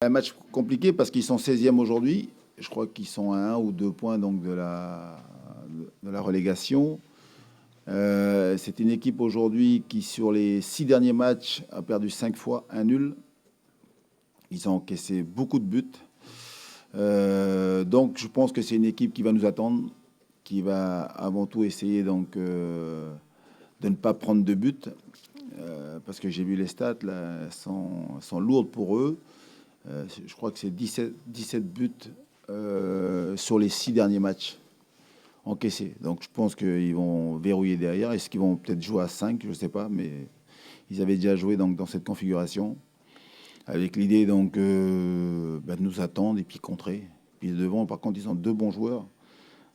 Un match compliqué parce qu'ils sont 16e aujourd'hui. Je crois qu'ils sont à 1 ou 2 points donc de la relégation. C'est une équipe aujourd'hui qui, sur les 6 derniers matchs, a perdu 5 fois, un nul. Ils ont encaissé beaucoup de buts. Donc, je pense que c'est une équipe qui va nous attendre, qui va avant tout essayer donc, de ne pas prendre de buts. Parce que j'ai vu les stats, là, elles sont lourdes pour eux. Je crois que c'est 17 buts sur les 6 derniers matchs encaissés. Donc je pense qu'ils vont verrouiller derrière. Est-ce qu'ils vont peut-être jouer à 5? Je ne sais pas, mais ils avaient déjà joué donc, dans cette configuration, avec l'idée donc de nous attendre et puis contrer. Puis devant, par contre, ils ont 2 bons joueurs.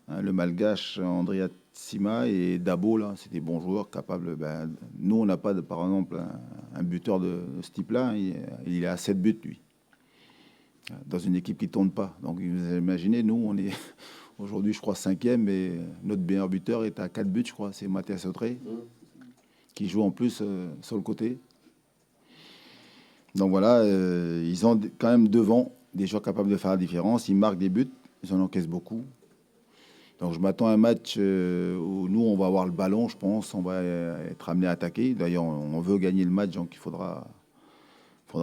Hein, le Malgache Andrea Sima et Dabo, là, c'est des bons joueurs capables. Nous, on n'a pas, par exemple, un buteur de ce type-là. Il est à 7 buts, lui, dans une équipe qui ne tourne pas. Donc, vous imaginez, nous, on est aujourd'hui, je crois, 5e, et notre meilleur buteur est à 4 buts, je crois. C'est Mathias Autré, qui joue en plus sur le côté. Donc voilà, ils ont quand même devant des joueurs capables de faire la différence. Ils marquent des buts, ils en encaissent beaucoup. Donc je m'attends à un match où nous, on va avoir le ballon, je pense. On va être amené à attaquer. D'ailleurs, on veut gagner le match, donc il faudra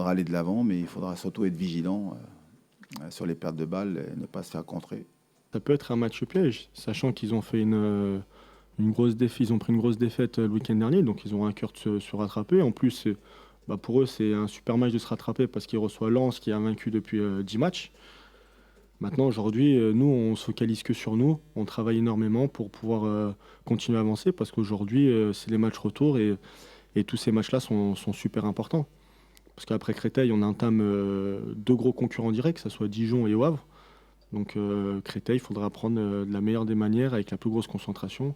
aller de l'avant, mais il faudra surtout être vigilant sur les pertes de balles et ne pas se faire contrer. Ça peut être un match piège, sachant qu'ils ont fait une grosse défaite, ils ont pris une grosse défaite le week-end dernier, donc ils ont un cœur de se rattraper. En plus, pour eux, c'est un super match de se rattraper parce qu'ils reçoivent Lens qui a vaincu depuis 10 matchs. Maintenant, aujourd'hui, nous, on se focalise que sur nous. On travaille énormément pour pouvoir continuer à avancer parce qu'aujourd'hui, c'est les matchs retour et tous ces matchs-là sont super importants. Parce qu'après Créteil, on entame 2 gros concurrents directs, que ce soit Dijon et Le Havre. Donc Créteil, il faudra prendre de la meilleure des manières avec la plus grosse concentration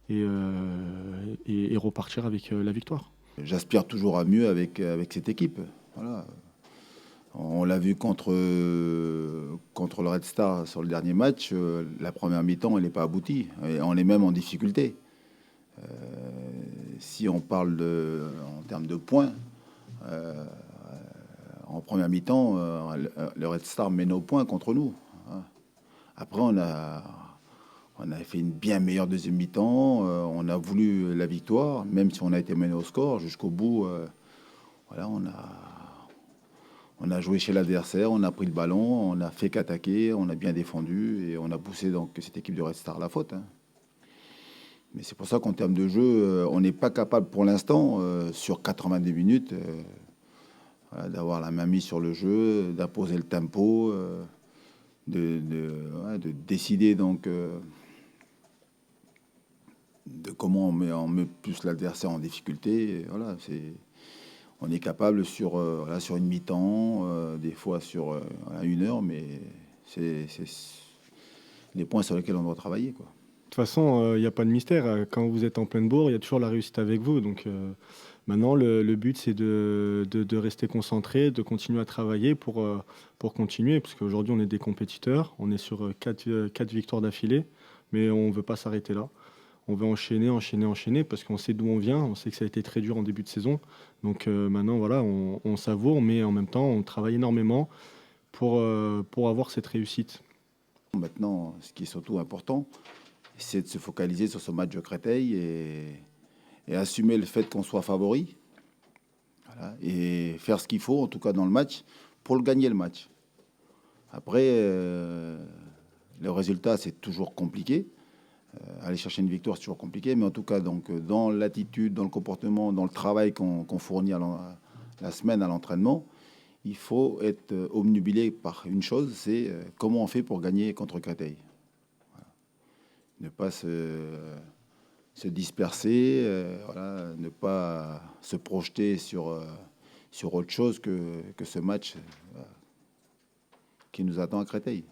et repartir avec la victoire. J'aspire toujours à mieux avec cette équipe. Voilà. On l'a vu contre le Red Star sur le dernier match. La première mi-temps, elle n'est pas aboutie. Et on est même en difficulté. Si on parle en termes de points, en première mi-temps, le Red Star mène au point contre nous. Hein. Après, on a fait une bien meilleure deuxième mi-temps. On a voulu la victoire, même si on a été mené au score jusqu'au bout. Voilà, on a joué chez l'adversaire, on a pris le ballon, on a fait qu'attaquer, on a bien défendu et on a poussé donc cette équipe du Red Star à la faute. Hein. Mais c'est pour ça qu'en termes de jeu, on n'est pas capable pour l'instant, sur 90 minutes, voilà, d'avoir la main mise sur le jeu, d'imposer le tempo, de décider donc de comment on met plus l'adversaire en difficulté. Et voilà, on est capable sur une mi-temps, des fois sur 1 heure, mais c'est les points sur lesquels on doit travailler, quoi. De toute façon, il n'y a pas de mystère. Quand vous êtes en pleine bourre, il y a toujours la réussite avec vous. Donc maintenant, le but, c'est de rester concentré, de continuer à travailler pour continuer. Parce qu'aujourd'hui, on est des compétiteurs. On est sur 4 victoires d'affilée. Mais on ne veut pas s'arrêter là. On veut enchaîner, enchaîner, enchaîner. Parce qu'on sait d'où on vient. On sait que ça a été très dur en début de saison. Donc maintenant, voilà, on savoure. Mais en même temps, on travaille énormément pour avoir cette réussite. Maintenant, ce qui est surtout important, c'est de se focaliser sur ce match de Créteil et assumer le fait qu'on soit favori. Voilà, et faire ce qu'il faut, en tout cas dans le match, pour le gagner le match. Après, le résultat, c'est toujours compliqué. Aller chercher une victoire, c'est toujours compliqué. Mais en tout cas, donc, dans l'attitude, dans le comportement, dans le travail qu'on fournit la semaine à l'entraînement, il faut être obnubilé par une chose, c'est comment on fait pour gagner contre Créteil. Voilà. Ne pas se disperser, voilà, ne pas se projeter sur autre chose que ce match qui nous attend à Créteil.